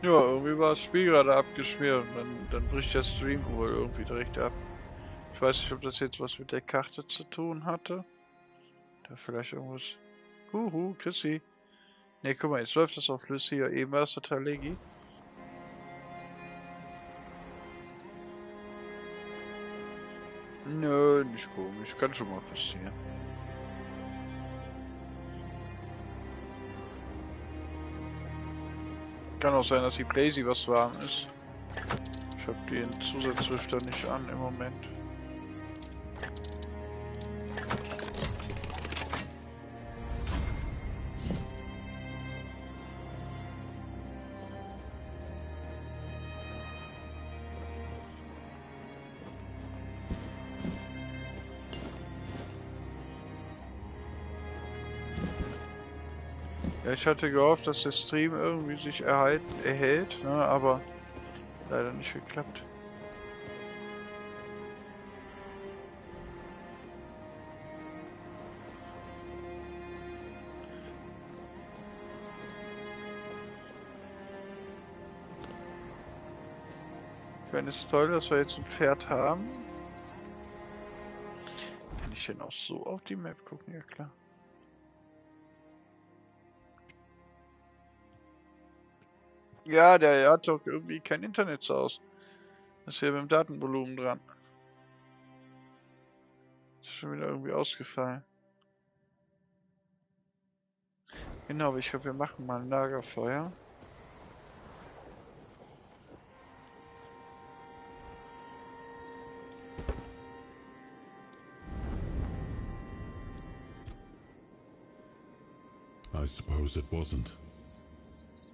Ja, irgendwie war das Spiel gerade abgeschmiert und dann bricht der Stream wohl irgendwie direkt ab. Ich weiß nicht, ob das jetzt was mit der Karte zu tun hatte. Da vielleicht irgendwas. Huhu, Chrissy. Ne, guck mal, jetzt läuft das auf Lucia. Eben war das total leggy. Nö, nicht komisch. Kann schon mal passieren. Kann auch sein, dass die Blazy was warm ist. Ich hab den Zusatzlüfter nicht an im Moment. Ja, ich hatte gehofft, dass der Stream irgendwie sich erhält, ne, aber leider nicht geklappt. Ich meine, es ist toll, dass wir jetzt ein Pferd haben. Kann ich denn auch so auf die Map gucken? Ja, klar. Ja, der hat doch irgendwie kein Internet zu Hause. Das ist hier mit dem Datenvolumen dran. Ist schon wieder irgendwie ausgefallen. Genau, aber ich glaube, wir machen mal ein Lagerfeuer. I suppose it wasn't.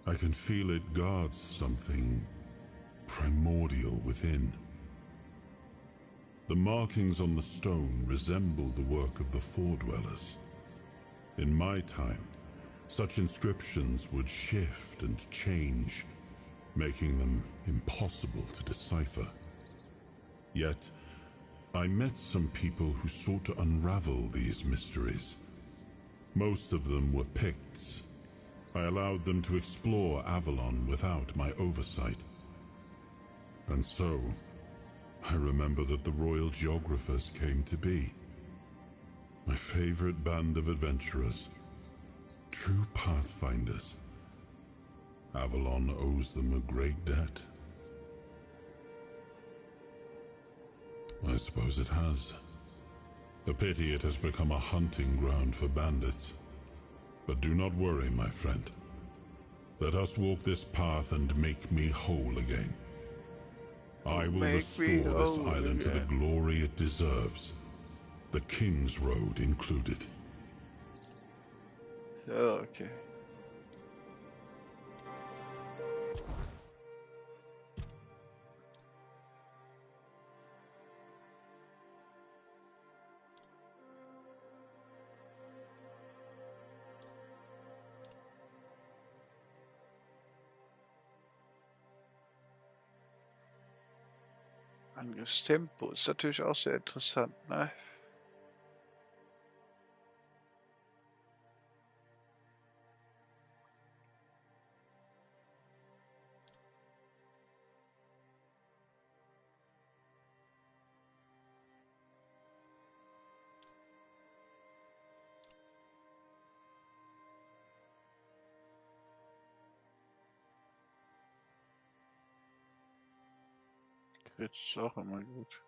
I can feel it guards something primordial within. The markings on the stone resemble the work of the Fore-dwellers. In my time, such inscriptions would shift and change, making them impossible to decipher. Yet, I met some people who sought to unravel these mysteries. Most of them were Picts. I allowed them to explore Avalon without my oversight. And so, I remember that the royal geographers came to be. My favorite band of adventurers. True pathfinders. Avalon owes them a great debt. I suppose it has. A pity it has become a hunting ground for bandits. But do not worry, my friend. Let us walk this path and make me whole again. I will restore this island to the glory it deserves. The King's Road included. Okay. Angriffstempo ist natürlich auch sehr interessant, ne? Das ist auch immer gut.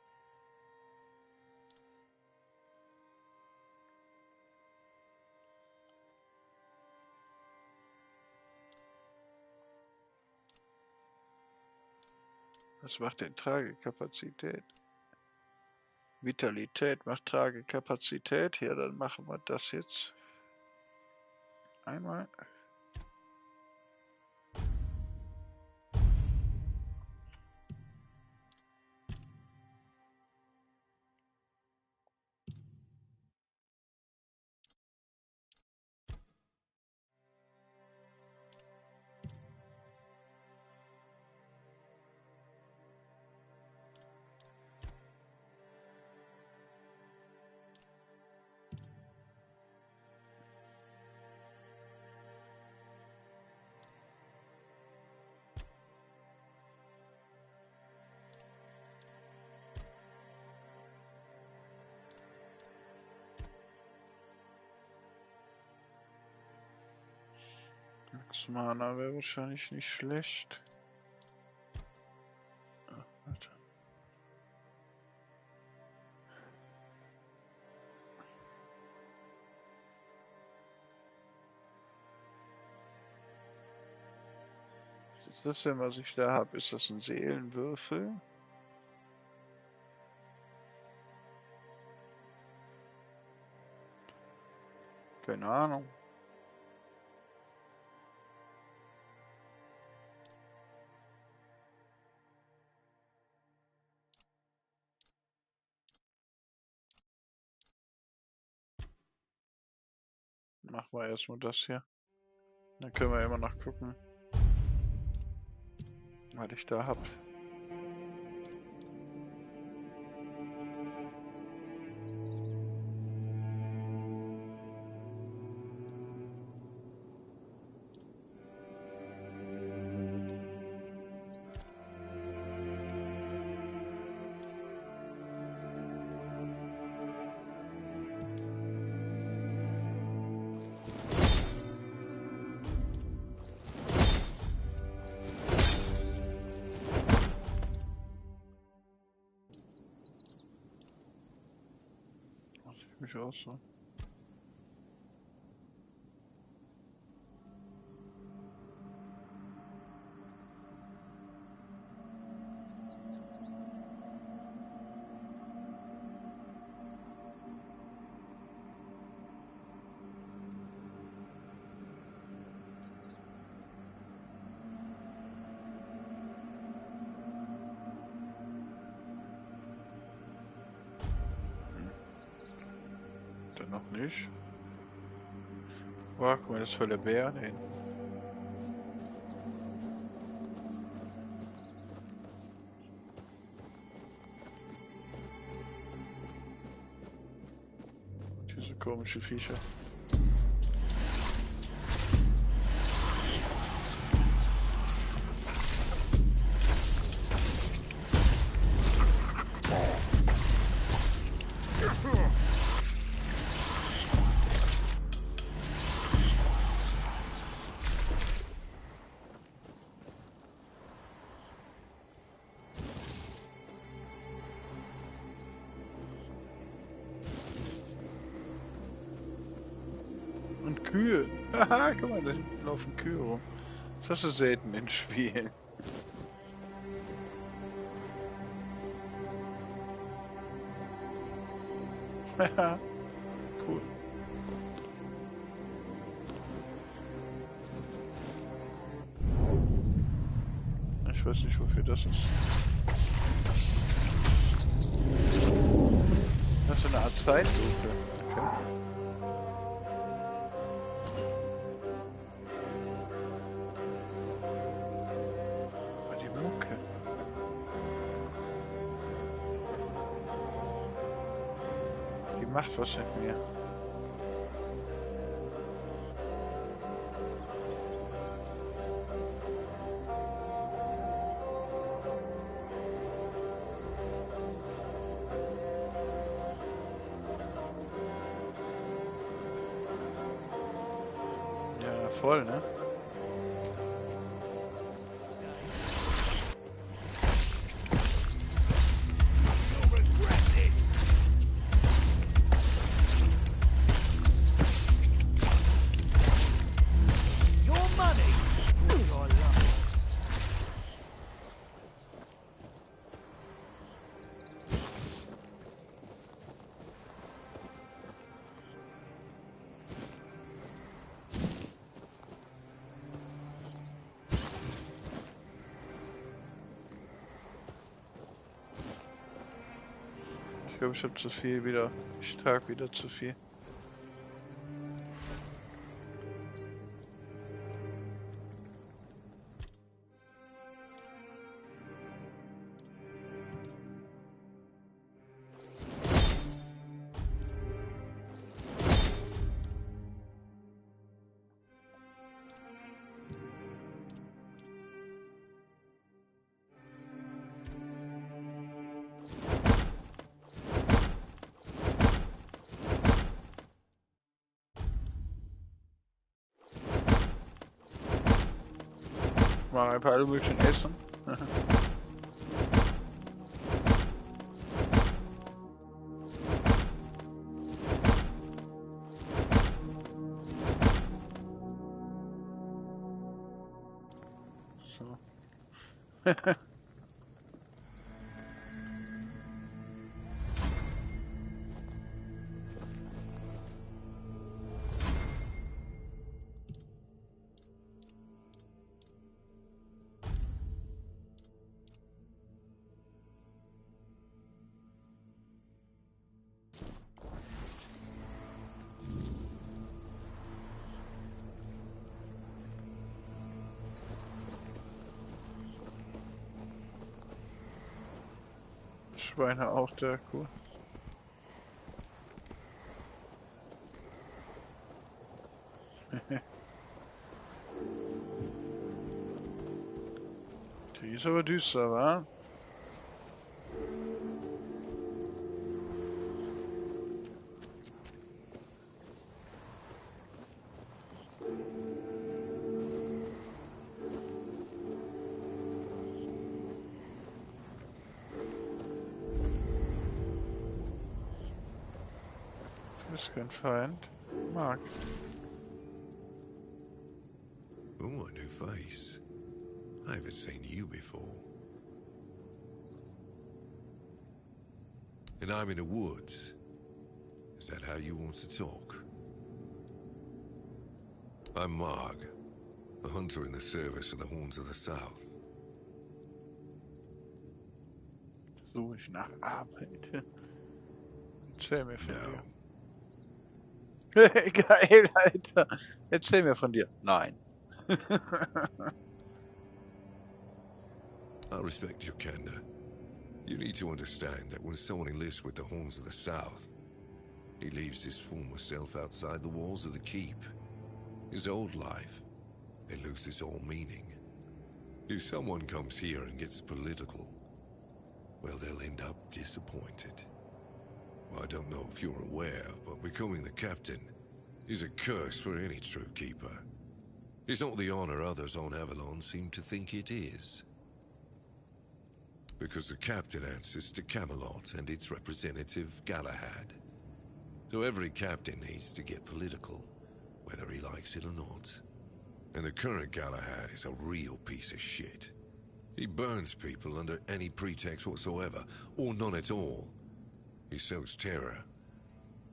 Was macht denn Tragekapazität? Vitalität macht Tragekapazität. Ja, dann machen wir das jetzt. Einmal. Mana wäre wahrscheinlich nicht schlecht. Ah, warte. Was ist das denn, was ich da habe? Ist das ein Seelenwürfel? Keine Ahnung. Machen wir erstmal das hier. Dann können wir immer noch gucken, was ich da hab. Mich auch so. Dann noch nicht. Boah, guck mal, das ist voll der Bär. Nee. Diese komische Viecher. Und Kühe. Haha, guck mal, da hinten laufen Kühe rum. Das hast du selten in Spielen. Haha, cool. Ich weiß nicht, wofür das ist. Das ist eine Art Zeitlupe. Okay. Macht was mit mir. Ja, voll, ne? Ich glaube, ich habe zu viel wieder. Ich trage wieder zu viel. mache einfach alle möglichen Essen. So. Schweine auch der cool. Die ist aber düster, wa? Du bist kein Feind. Mag. Oh, a new face. I haven't seen you before. And I'm in the woods. Is that how you want to talk? I'm Marg, a hunter in the service of the Horns of the South. Suche ich nach Arbeit. Erzähl mir von No. dir. Geil, Alter. Erzähl mir von dir. Nein. I respect your candor. You need to understand that when someone enlists with the Horns of the South, he leaves his former self outside the walls of the keep. His old life, it loses all meaning. If someone comes here and gets political, well, they'll end up disappointed. Well, I don't know if you're aware, but becoming the captain is a curse for any true keeper. It's not the honor others on Avalon seem to think it is. Because the captain answers to Camelot and its representative, Galahad. So every captain needs to get political, whether he likes it or not. And the current Galahad is a real piece of shit. He burns people under any pretext whatsoever, or none at all. He sows terror.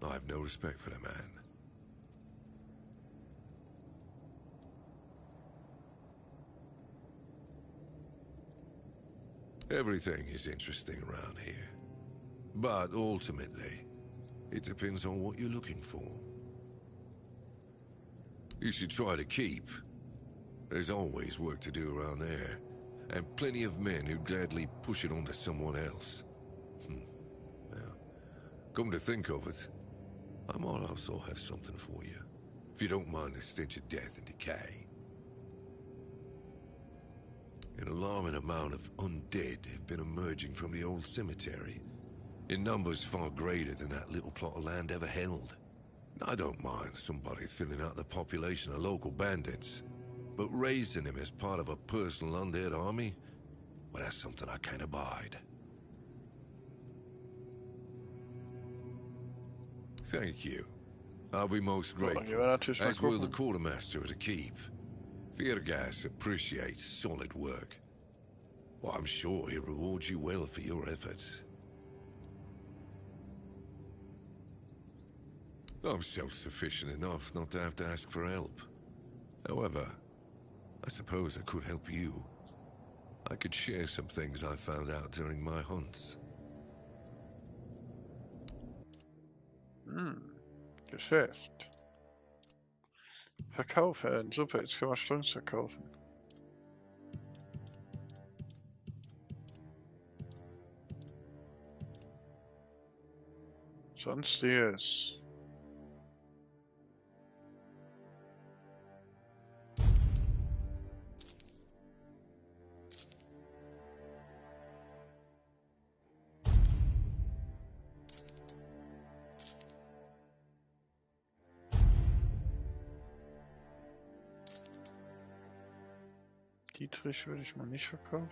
I have no respect for the man. Everything is interesting around here. But ultimately, it depends on what you're looking for. You should try to keep. There's always work to do around there, and plenty of men who'd gladly push it onto someone else. Now, come to think of it, I might also have something for you, if you don't mind the stench of death and decay. An alarming amount of undead have been emerging from the old cemetery, in numbers far greater than that little plot of land ever held. I don't mind somebody thinning out the population of local bandits, but raising him as part of a personal undead army, well, that's something I can't abide. Thank you. I'll be most grateful, as will the quartermaster of the keep. Virgas appreciates solid work. Well, I'm sure he rewards you well for your efforts. I'm self-sufficient enough not to have to ask for help. However, I suppose I could help you. I could share some things I found out during my hunts. Geschäft. Verkaufen. Super, jetzt können wir Stunts verkaufen. Sonstiges. Dietrich würde ich mal nicht verkaufen.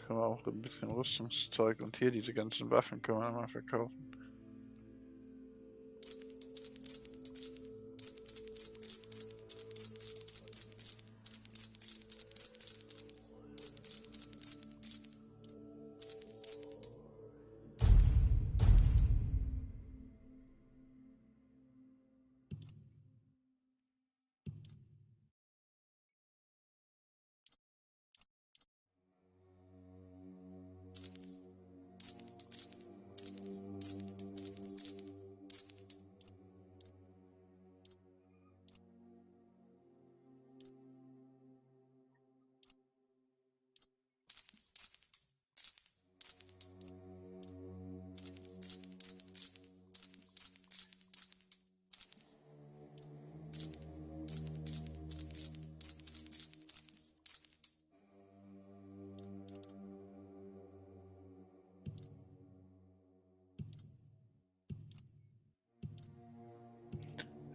Können wir auch ein bisschen Rüstungszeug und hier diese ganzen Waffen können wir mal verkaufen.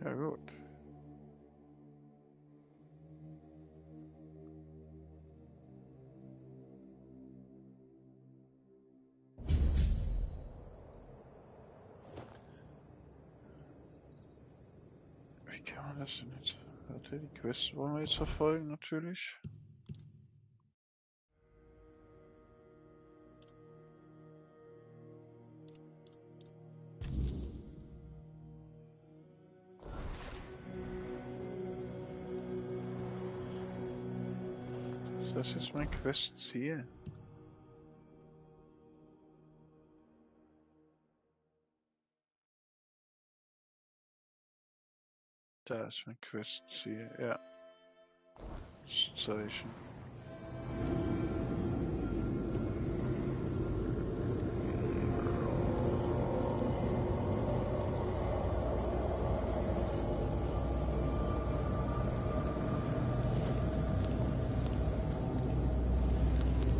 Ja gut. Wie kann man das denn jetzt? Warte, die Quest wollen wir jetzt verfolgen natürlich. Ist das jetzt mein Questziel? Da ist mein Questziel, ja. Das Zeichen.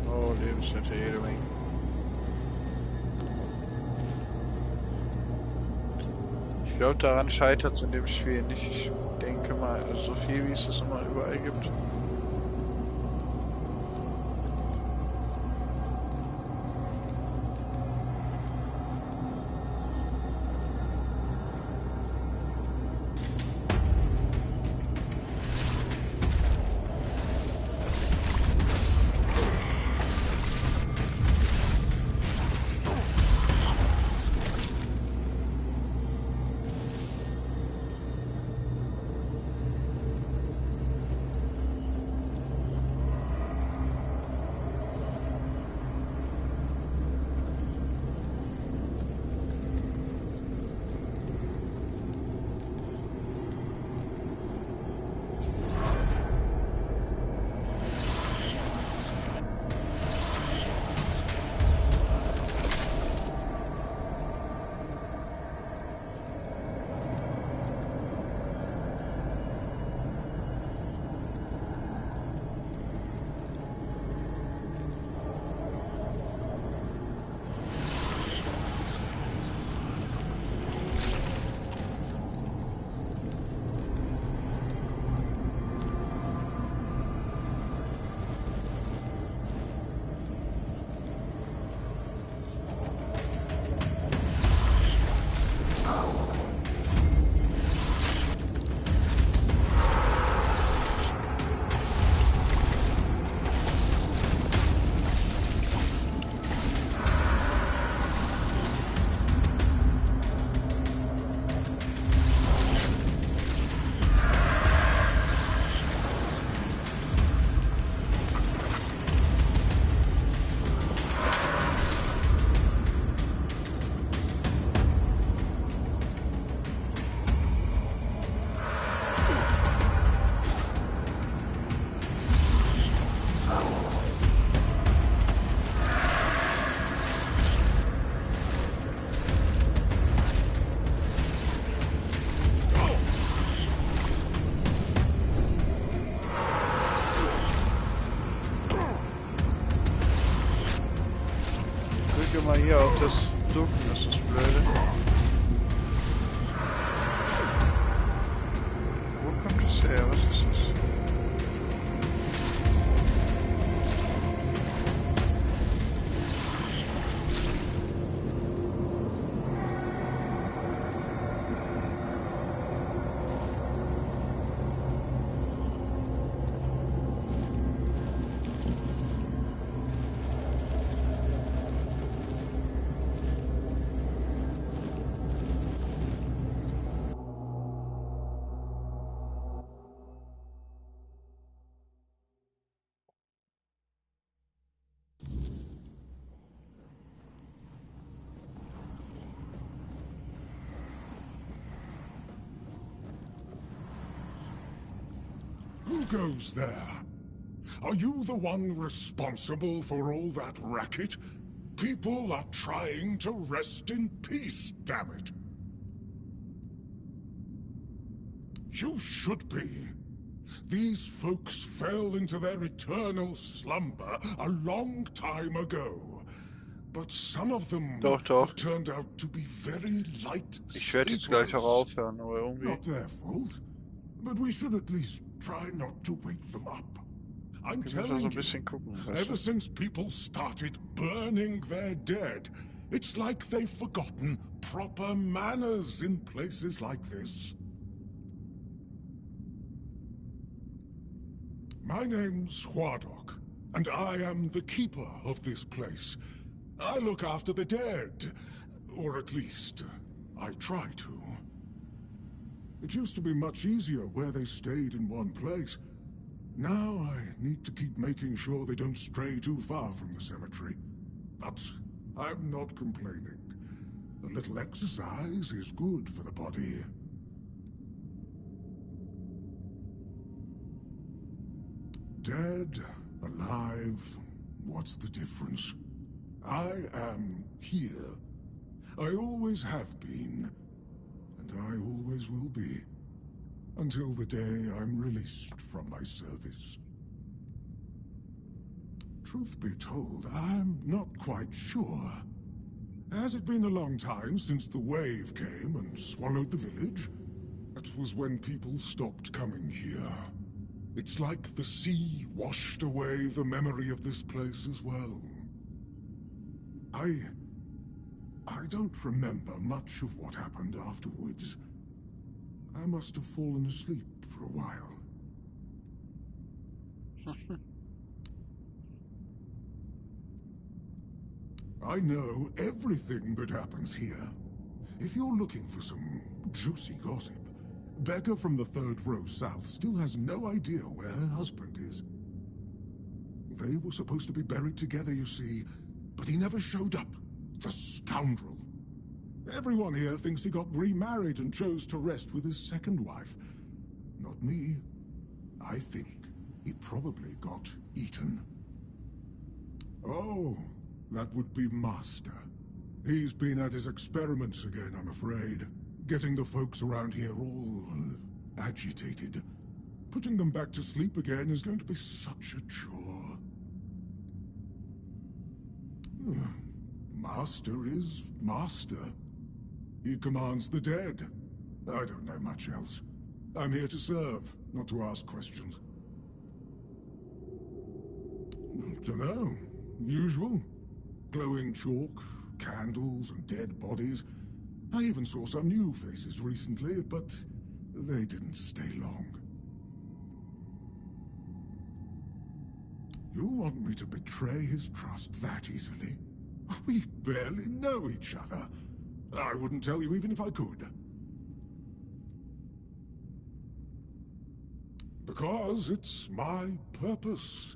Oh, Lebensmittel jede Menge. Ich glaube, daran scheitert es in dem Spiel nicht. Ich denke mal, also so viel wie es es immer überall gibt. mal hier auf das Ducken, das ist blöde. Wo kommt das her? Was ist das? Who goes there? Are you the one responsible for all that racket? People are trying to rest in peace, damn it. You should be. These folks fell into their eternal slumber a long time ago. But some of them have turned out to be very light Ich werde jetzt gleich auch aufhören, aber irgendwie... Not their fault. But we should at least try not to wake them up. I'm telling you, ever since people started burning their dead, it's like they've forgotten proper manners in places like this. My name's Huardok, and I am the keeper of this place. I look after the dead, or at least, I try to. It used to be much easier where they stayed in one place. Now I need to keep making sure they don't stray too far from the cemetery. But I'm not complaining. A little exercise is good for the body. Dead, alive, what's the difference? I am here. I always have been, and I always will be, until the day I'm released from my service. Truth be told, I'm not quite sure. Has it been a long time since the wave came and swallowed the village? That was when people stopped coming here. It's like the sea washed away the memory of this place as well. I don't remember much of what happened afterwards. I must have fallen asleep for a while. I know everything that happens here. If you're looking for some juicy gossip, Becca from the third row south still has no idea where her husband is. They were supposed to be buried together, you see, but he never showed up. The scoundrel. Everyone here thinks he got remarried and chose to rest with his second wife. Not me. I think he probably got eaten. Oh, that would be Master. He's been at his experiments again, I'm afraid. Getting the folks around here all agitated. Putting them back to sleep again is going to be such a chore. Master is Master. He commands the dead. I don't know much else. I'm here to serve, not to ask questions. Dunno. Usual. Glowing chalk, candles, and dead bodies. I even saw some new faces recently, but they didn't stay long. You want me to betray his trust that easily? We barely know each other. I wouldn't tell you even if I could. Because it's my purpose.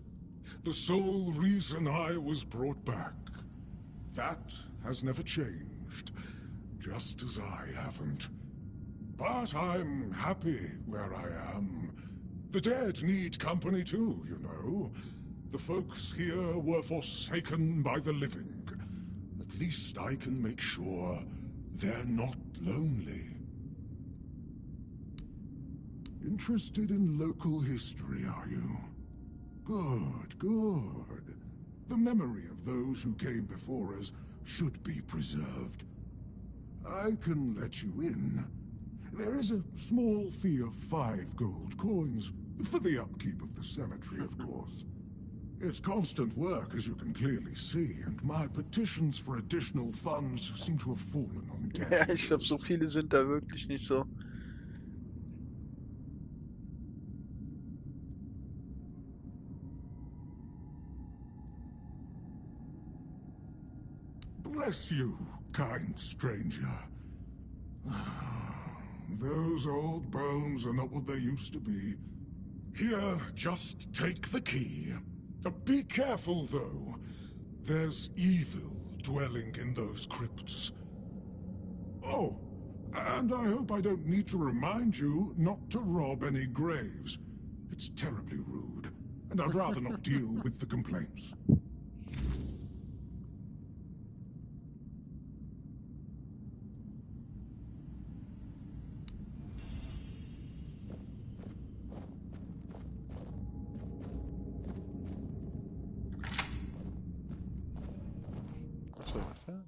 The sole reason I was brought back. That has never changed. Just as I haven't. But I'm happy where I am. The dead need company too, you know. The folks here were forsaken by the living. At least I can make sure they're not lonely. Interested in local history, are you? Good, good. The memory of those who came before us should be preserved. I can let you in. There is a small fee of 5 gold coins, for the upkeep of the cemetery, of course. It's constant work, as you can clearly see, and my petitions for additional funds seem to have fallen on deaf Ja, ich glaube, ears. so viele sind da wirklich nicht so. Bless you, kind stranger. Those old bones are not what they used to be. Here, just take the key. Be careful, though. There's evil dwelling in those crypts. Oh, and I hope I don't need to remind you not to rob any graves. It's terribly rude, and I'd rather not deal with the complaints. Achso, warte.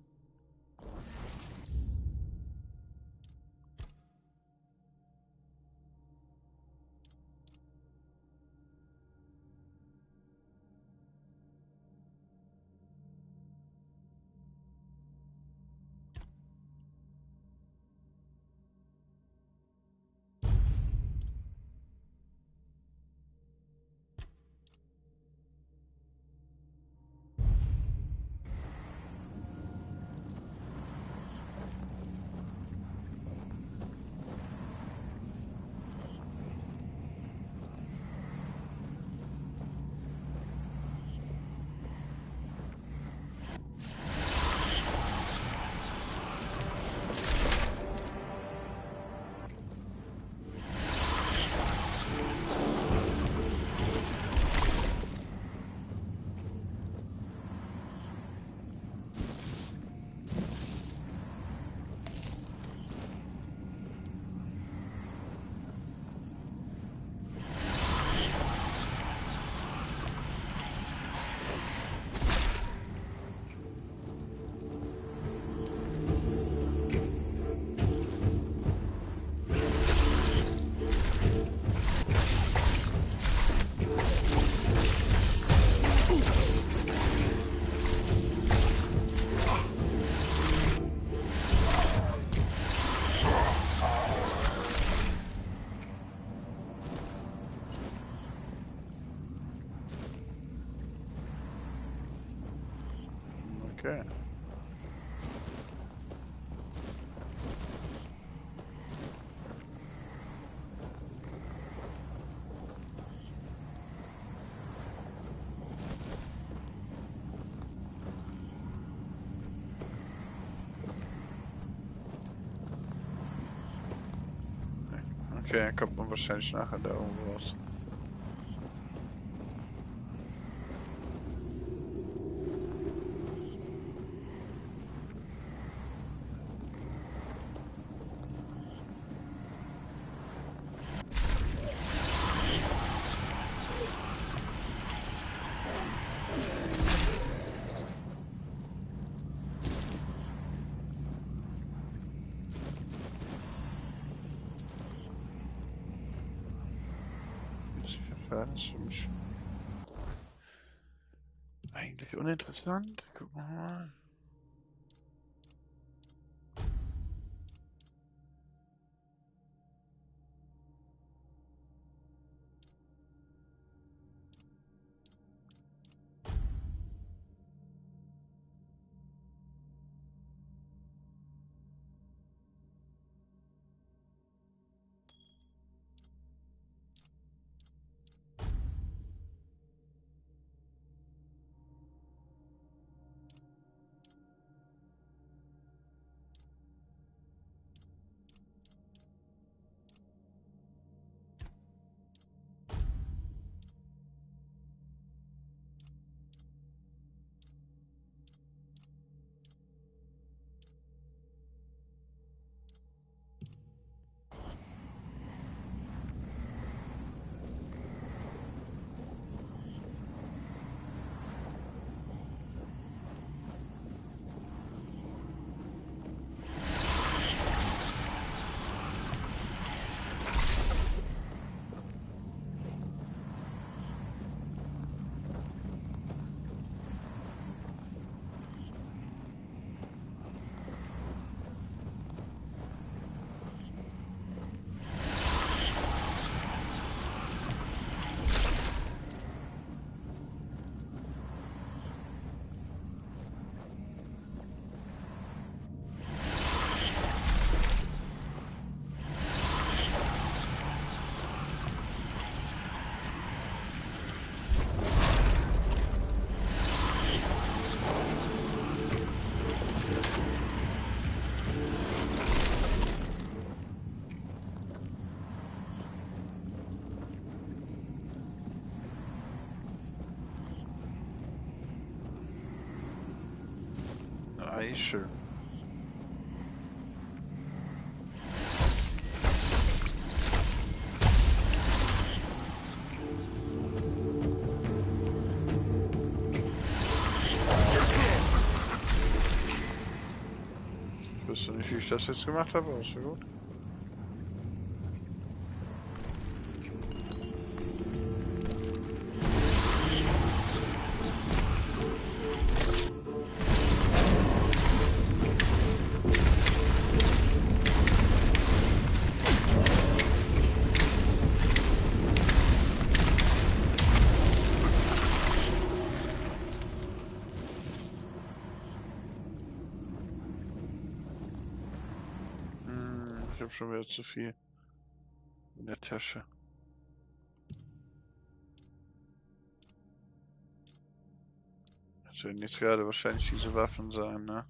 Okay. Okay, dann kommt man wahrscheinlich nachher da irgendwo raus. Das ist für mich eigentlich uninteressant. Gucken wir mal. Eichel. Ich wüsste nicht, wie ich das jetzt gemacht habe, aber ist ja gut. Ich habe schon wieder zu viel in der Tasche. Das werden jetzt gerade wahrscheinlich diese Waffen sein, ne?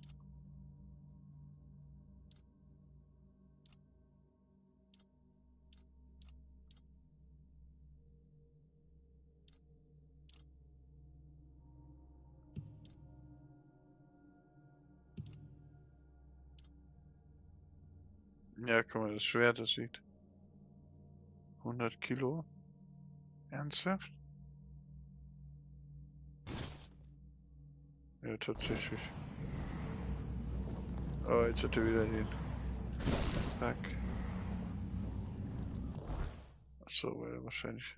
Ja, guck mal, das Schwert, das wiegt 100 Kilo. Ernsthaft? Ja, tatsächlich. Oh, jetzt hat er wieder den Pack. Achso, weil er wahrscheinlich.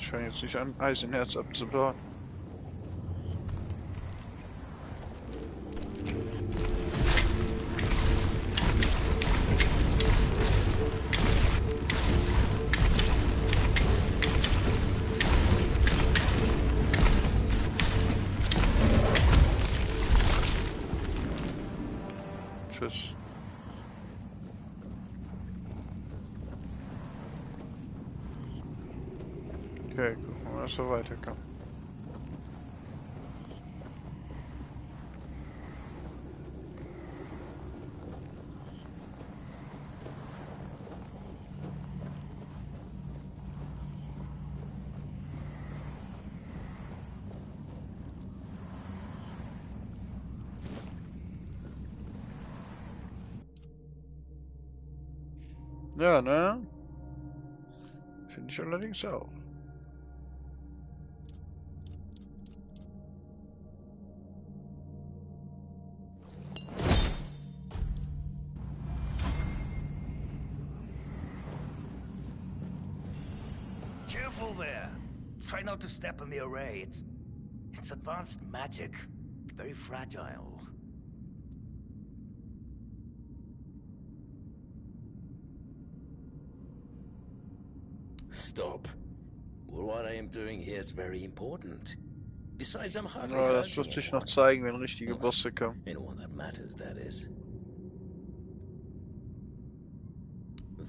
Ich fange jetzt nicht an, Eisenerz abzubauen. Tschüss. Okay, gucken wir mal, dass wir weiterkommen. Ja, ne? Finde ich allerdings auch. Careful there. Try not to step on the array. It's advanced magic. Very fragile. Stop. Well, what I am doing here is very important. Besides, I'm hardly Ja, das hurting wird sich noch anyone. zeigen, wenn richtige Bosse kommen. Anyone that matters, that is.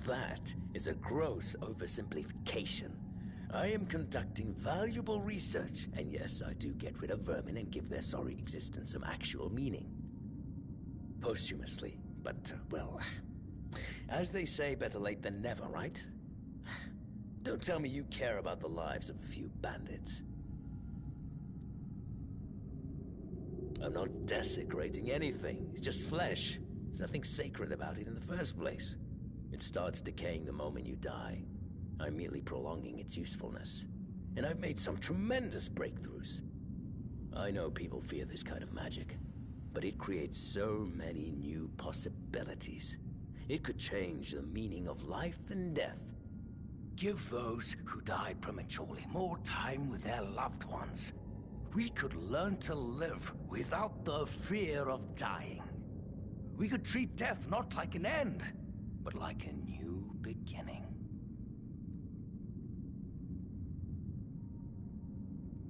That is a gross oversimplification. I am conducting valuable research, and yes, I do get rid of vermin and give their sorry existence some actual meaning. Posthumously, but, well, as they say, better late than never, right? Don't tell me you care about the lives of a few bandits. I'm not desecrating anything. It's just flesh. There's nothing sacred about it in the first place. It starts decaying the moment you die. I'm merely prolonging its usefulness. And I've made some tremendous breakthroughs. I know people fear this kind of magic, but it creates so many new possibilities. It could change the meaning of life and death. Give those who died prematurely more time with their loved ones. We could learn to live without the fear of dying. We could treat death not like an end, but like a new beginning.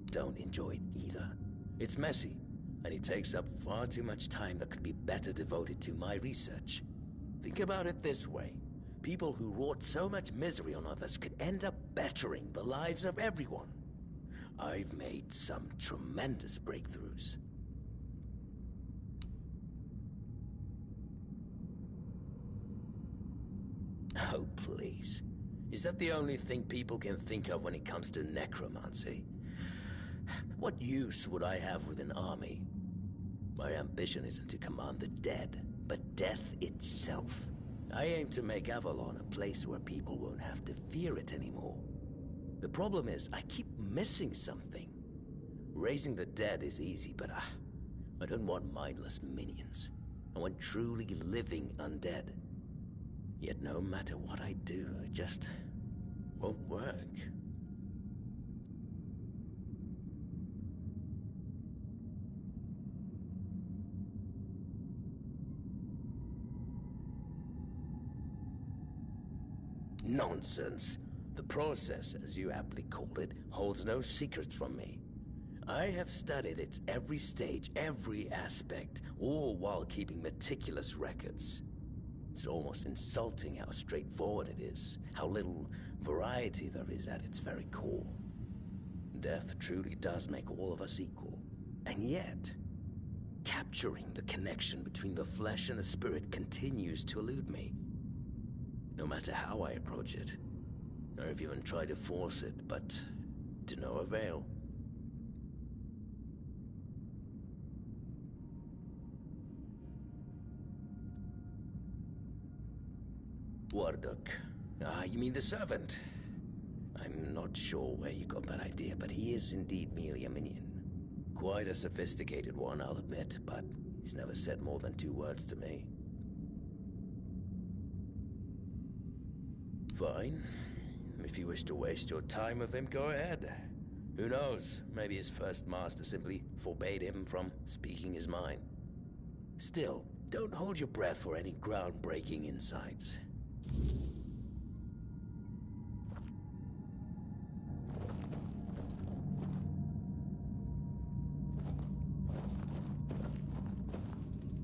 Don't enjoy it either. It's messy, and it takes up far too much time that could be better devoted to my research. Think about it this way. People who wrought so much misery on others could end up bettering the lives of everyone. I've made some tremendous breakthroughs. Oh, please. Is that the only thing people can think of when it comes to necromancy? What use would I have with an army? My ambition isn't to command the dead, but death itself. I aim to make Avalon a place where people won't have to fear it anymore. The problem is, I keep missing something. Raising the dead is easy, but I don't want mindless minions. I want truly living undead. Yet no matter what I do, it just won't work. Nonsense. The process, as you aptly called it, holds no secrets from me. I have studied its every stage, every aspect, all while keeping meticulous records. It's almost insulting how straightforward it is, how little variety there is at its very core. Death truly does make all of us equal. And yet, capturing the connection between the flesh and the spirit continues to elude me. No matter how I approach it. I've even tried to force it, but to no avail. Warduk. You mean the servant? I'm not sure where you got that idea, but he is indeed merely a minion. Quite a sophisticated one, I'll admit, but he's never said more than 2 words to me. Fine. If you wish to waste your time with him, go ahead. Who knows? Maybe his first master simply forbade him from speaking his mind. Still, don't hold your breath for any groundbreaking insights.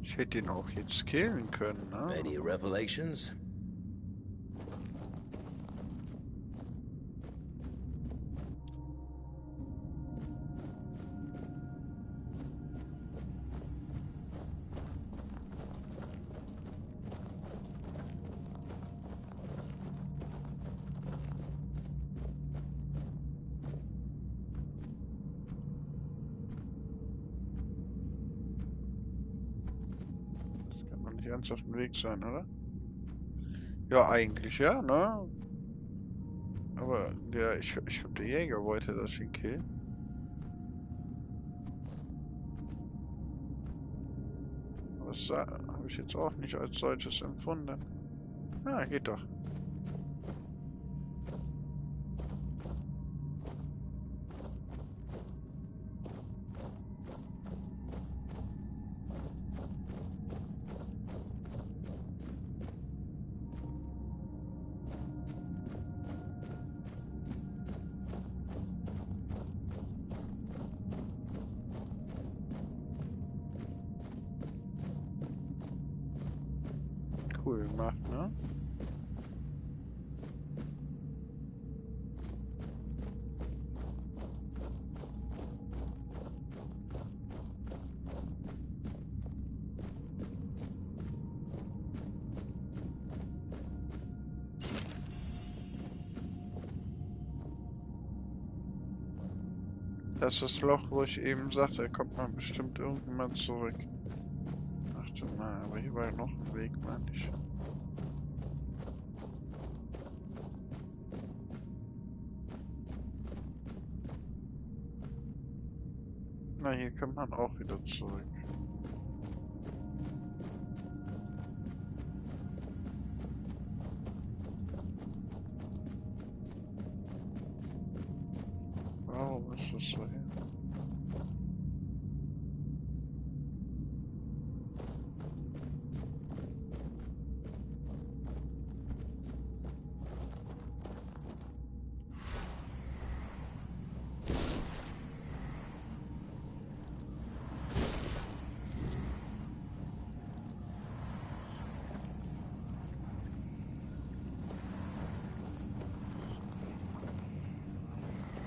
Ich hätte ihn auch jetzt killen können, ne? Any revelations? Ganz auf dem Weg sein, oder? Ja, eigentlich ja, ne? Aber ich glaube, der Jäger wollte, dass ich ihn kill. Aber das habe ich jetzt auch nicht als solches empfunden. Ah, geht doch. Cool gemacht, ne? Das ist das Loch, wo ich eben sagte, da kommt man bestimmt irgendwann zurück. Achte mal, aber hier war ja noch ein Weg, meine ich. Na, hier kommt man auch wieder zurück. Warum ist das so hier?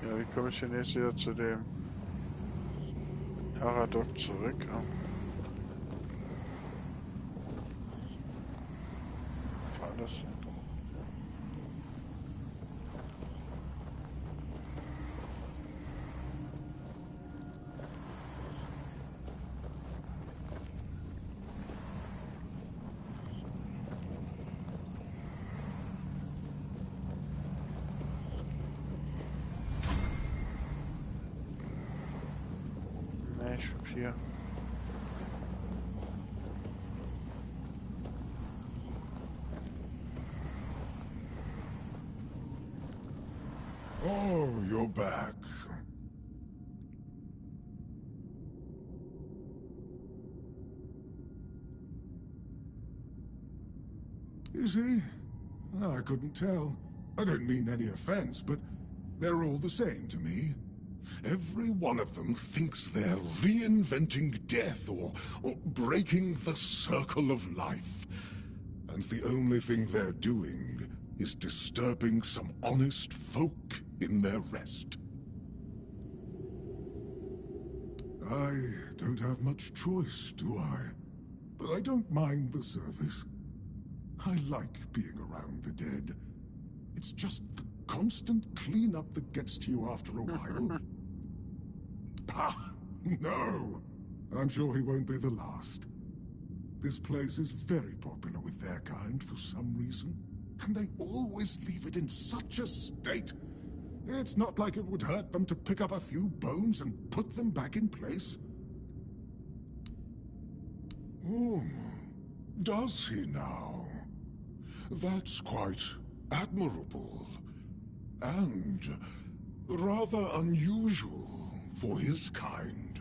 Ja, wie komme ich denn jetzt wieder zu dem Paradox zurück? Oh. Was war das? Ne, ich bin hier. Oh, you're back. You see? I couldn't tell. I don't mean any offense, but they're all the same to me. Every one of them thinks they're reinventing death or breaking the circle of life. And the only thing they're doing is disturbing some honest folk in their rest. I don't have much choice, do I? But I don't mind the service. I like being around the dead. It's just the constant cleanup that gets to you after a while. Ah, no! I'm sure he won't be the last. This place is very popular with their kind for some reason. And they always leave it in such a state. It's not like it would hurt them to pick up a few bones and put them back in place. Oh, does he now? That's quite admirable. And rather unusual for his kind.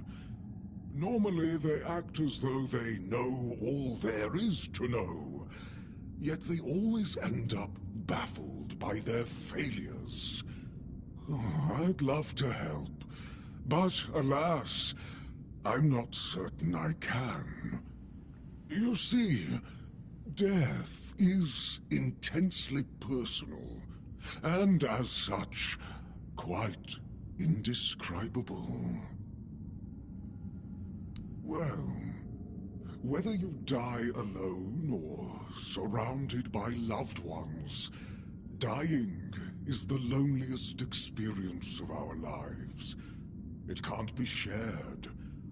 Normally they act as though they know all there is to know. Yet they always end up baffled by their failures. Oh, I'd love to help, but alas, I'm not certain I can. You see, death is intensely personal, and as such, quite indescribable. Well, whether you die alone or surrounded by loved ones, dying is the loneliest experience of our lives. It can't be shared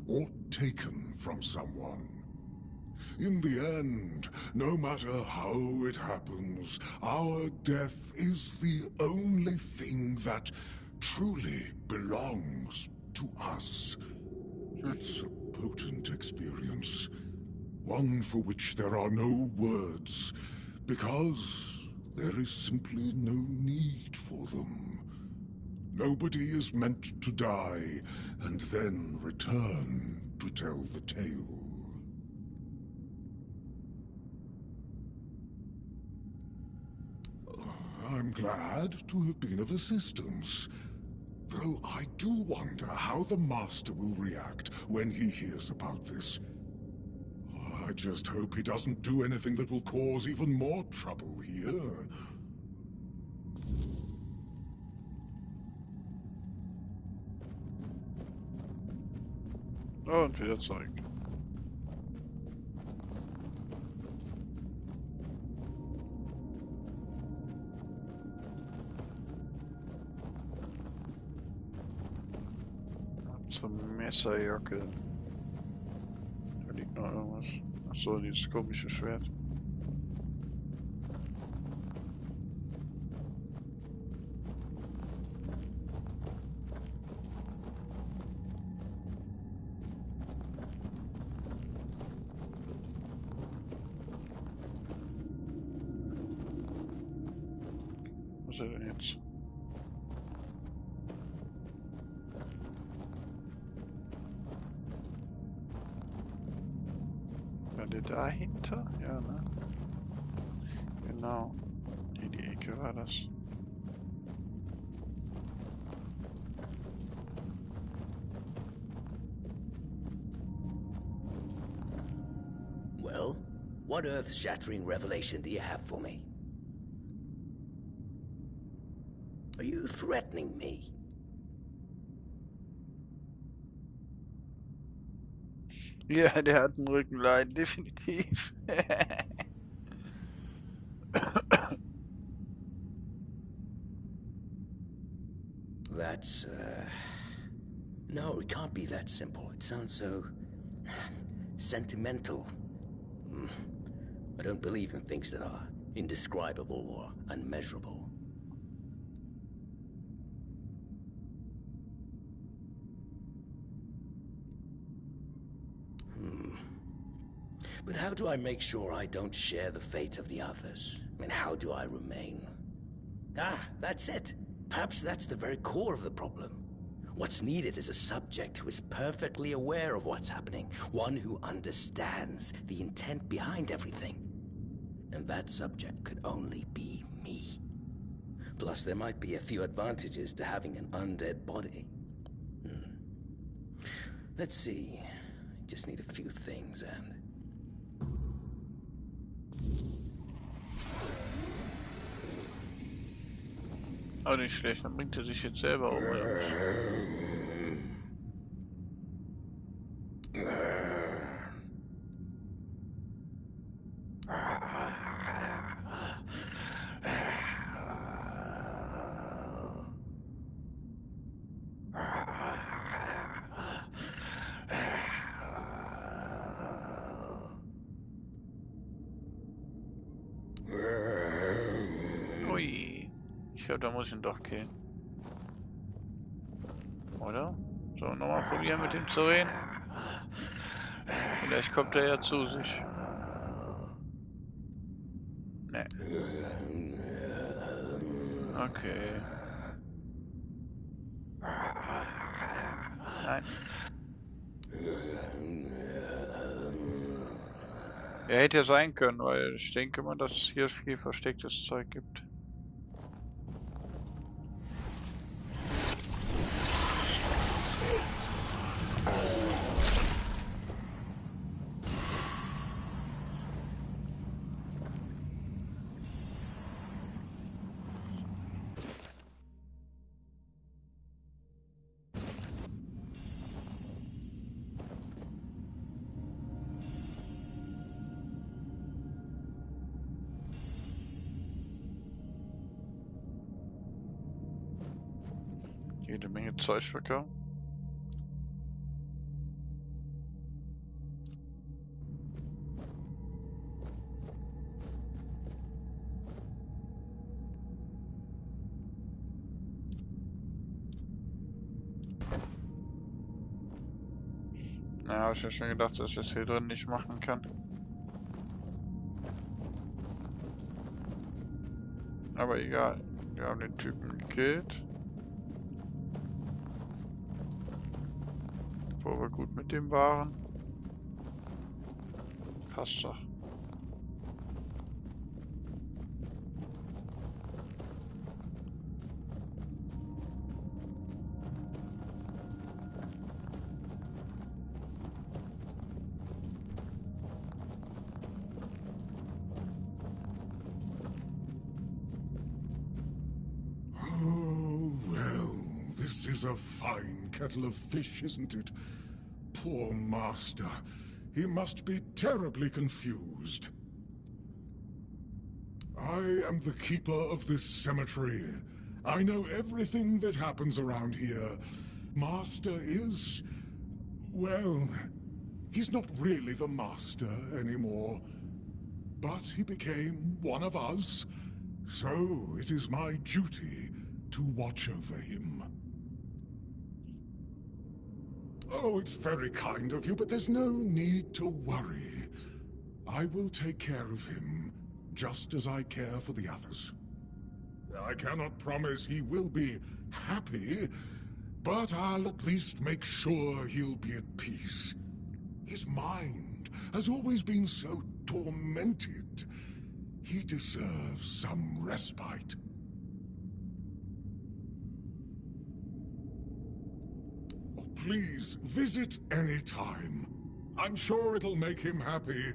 or taken from someone. In the end, no matter how it happens, our death is the only thing that truly belongs to us. It's a potent experience, one for which there are no words, because there is simply no need for them. Nobody is meant to die and then return to tell the tale. I'm glad to have been of assistance. Though I do wonder how the Master will react when he hears about this. I just hope he doesn't do anything that will cause even more trouble here. Und wieder zurück. zum Messerjacke. Da liegt noch irgendwas. Achso, dieses komische Schwert. Was ist er denn jetzt? War der dahinter? Ja, ne? Genau. In die Ecke war das. Well, what earth-shattering revelation do you have for me? Are you threatening me? Ja, der hat einen Rückenleiden, definitiv. That's, No, it can't be that simple. It sounds so... sentimental. I don't believe in things that are indescribable or unmeasurable. But how do I make sure I don't share the fate of the others? I mean, how do I remain? Ah, that's it. Perhaps that's the very core of the problem. What's needed is a subject who is perfectly aware of what's happening, one who understands the intent behind everything. And that subject could only be me. Plus, there might be a few advantages to having an undead body. Let's see. Just need a few things and... Auch nicht schlecht, dann bringt er sich jetzt selber um, oder was? Ui. Ich glaube, da muss ich ihn doch killen. Oder? So, nochmal probieren mit ihm zu reden. Vielleicht kommt er ja zu sich. Ne. Okay. Nein. Er hätte ja sein können, weil ich denke mal, dass es hier viel verstecktes Zeug gibt. Jede Menge Zeug bekommen. Na, habe ich ja schon gedacht, dass ich das hier drin nicht machen kann. Aber egal, wir haben den Typen gekillt. Wo wir gut mit dem waren. Passt doch. Oh, well, this is a fine kettle of fish, isn't it? Poor master. He must be terribly confused. I am the keeper of this cemetery. I know everything that happens around here, Master is... well, he's not really the Master anymore. But he became one of us, so it is my duty to watch over him. Oh, it's very kind of you, but there's no need to worry. I will take care of him, just as I care for the others. I cannot promise he will be happy, but I'll at least make sure he'll be at peace. His mind has always been so tormented. He deserves some respite. Oh, please, visit any time. I'm sure it'll make him happy.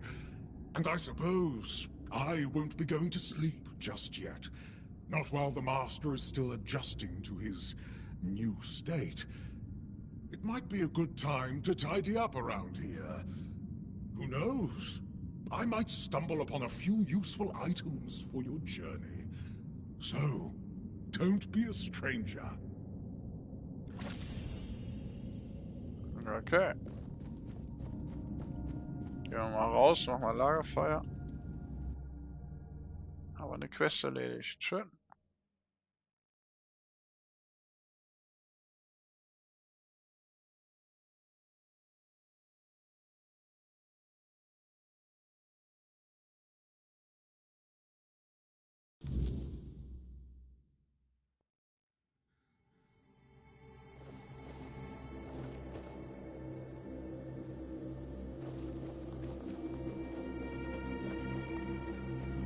And I suppose I won't be going to sleep just yet. Not while the Master is still adjusting to his new state. It might be a good time to tidy up around here. Who knows? I might stumble upon a few useful items for your journey. So, don't be a stranger. Okay. Gehen wir mal raus, machen wir Lagerfeuer. Aber eine Quest erledigt. Schön.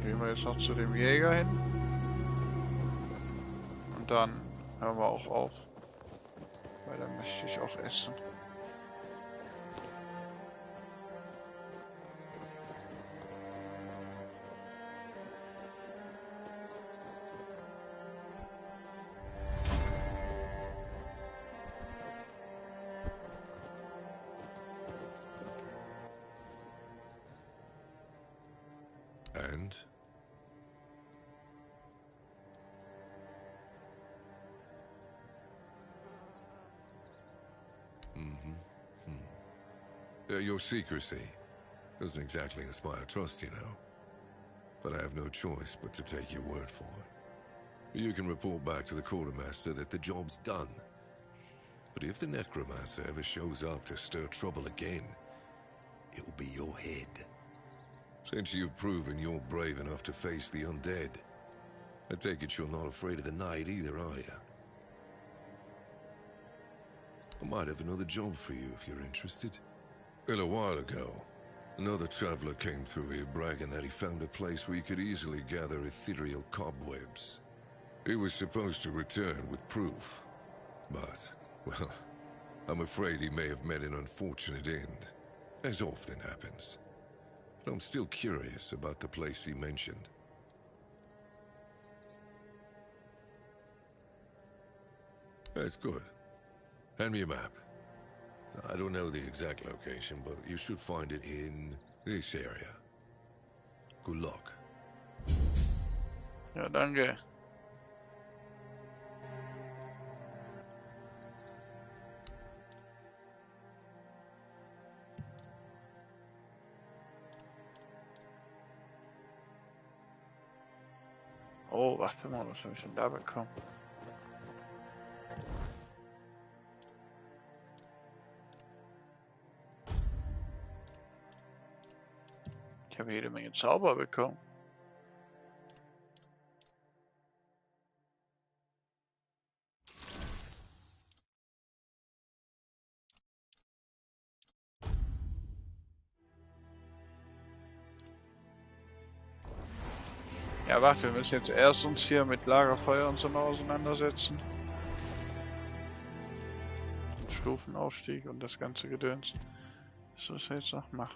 Gehen wir jetzt noch zu dem Jäger hin. Und dann hören wir auch auf. Weil dann möchte ich auch essen. And? Your secrecy doesn't exactly inspire trust, you know. But I have no choice but to take your word for it. You can report back to the quartermaster that the job's done. But if the necromancer ever shows up to stir trouble again, it will be your head. Since you've proven you're brave enough to face the undead, I take it you're not afraid of the night either, are you? I might have another job for you if you're interested. A little while ago, another traveler came through here bragging that he found a place where you could easily gather ethereal cobwebs. He was supposed to return with proof, but, well, I'm afraid he may have met an unfortunate end, as often happens. But I'm still curious about the place he mentioned. That's good. Hand me a map. I don't know the exact location, but you should find it in this area. Good luck. Ja, danke. Oh, warte mal, was habe ich denn da bekommen? Ich habe jede Menge Zauber bekommen. Ja, warte, wir müssen jetzt erst uns hier mit Lagerfeuer und so auseinandersetzen. Stufenaufstieg und das ganze Gedöns. Das müssen wir jetzt noch machen.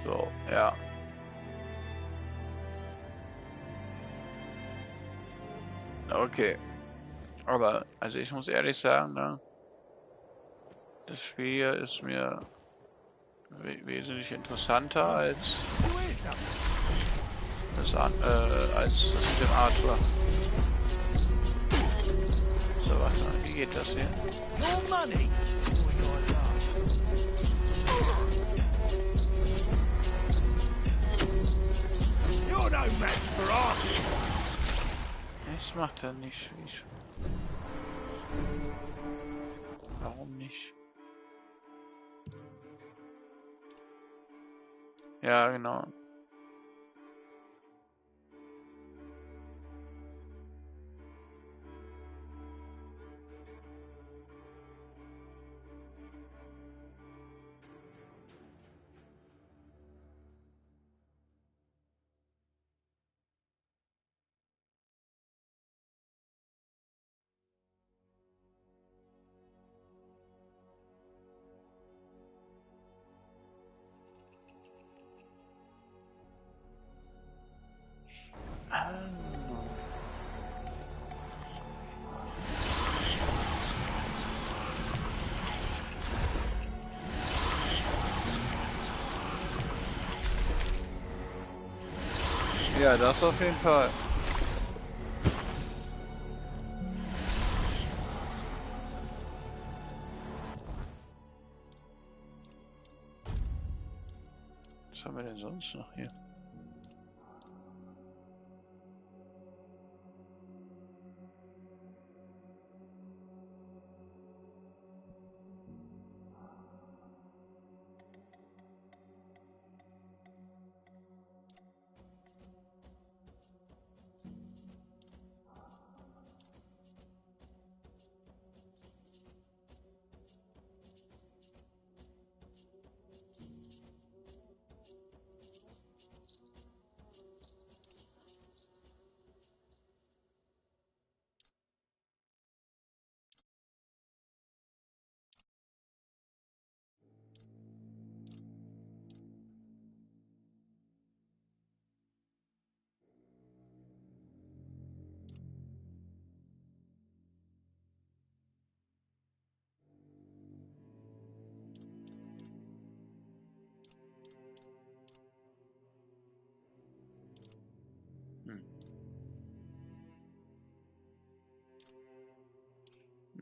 So, ja. Okay. Aber, also ich muss ehrlich sagen, ne, das Spiel hier ist mir wesentlich interessanter als als das mit dem Arthur. So, warte mal, wie geht das hier? Das macht er nicht. Warum nicht? Ja, genau. Ja, das auf jeden Fall. Was haben wir denn sonst noch hier?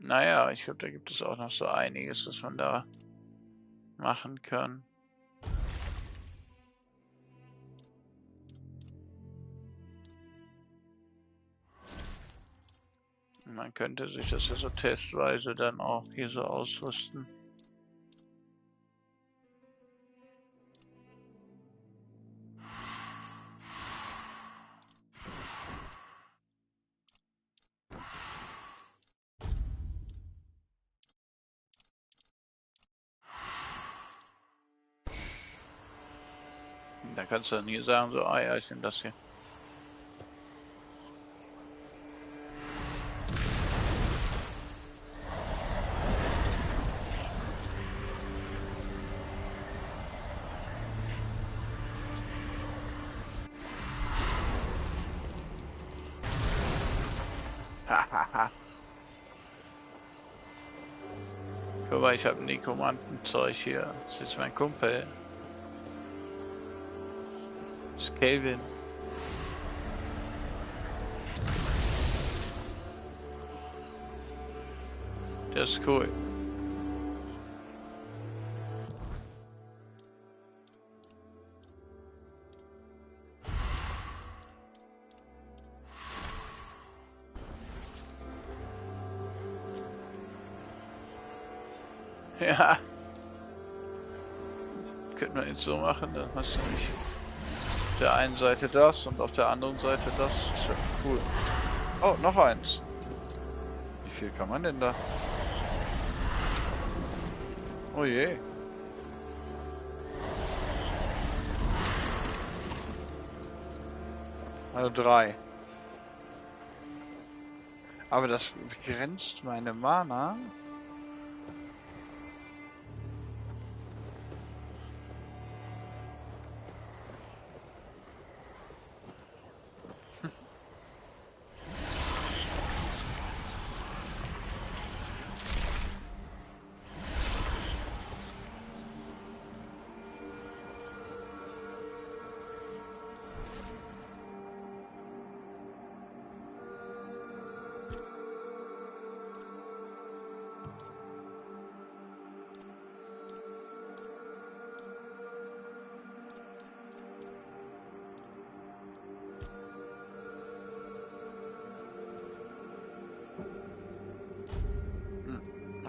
Naja, ich glaube, da gibt es auch noch so einiges, was man da machen kann. Man könnte sich das ja so testweise dann auch hier so ausrüsten. Da kannst du dann hier sagen, so, ah ja, ich nehme das hier. Hahaha. Guck mal, ich habe ein Nekromantenzeug hier. Das ist mein Kumpel. Das ist Calvin. Das ist cool. Ja. Könnte man jetzt so machen, dann hast du nicht auf der einen Seite das und auf der anderen Seite das. Das ist ja cool. Oh, noch eins. Wie viel kann man denn da? Oh je. Also 3. Aber das begrenzt meine Mana.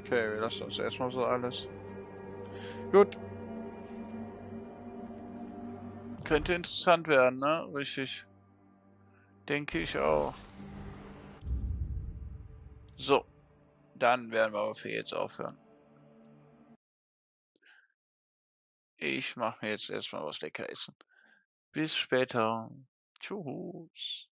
Okay, wir lassen uns erstmal so alles. Gut. Könnte interessant werden, ne? Richtig. Denke ich auch. So. Dann werden wir aber für jetzt aufhören. Ich mache mir jetzt erstmal was lecker essen. Bis später. Tschüss.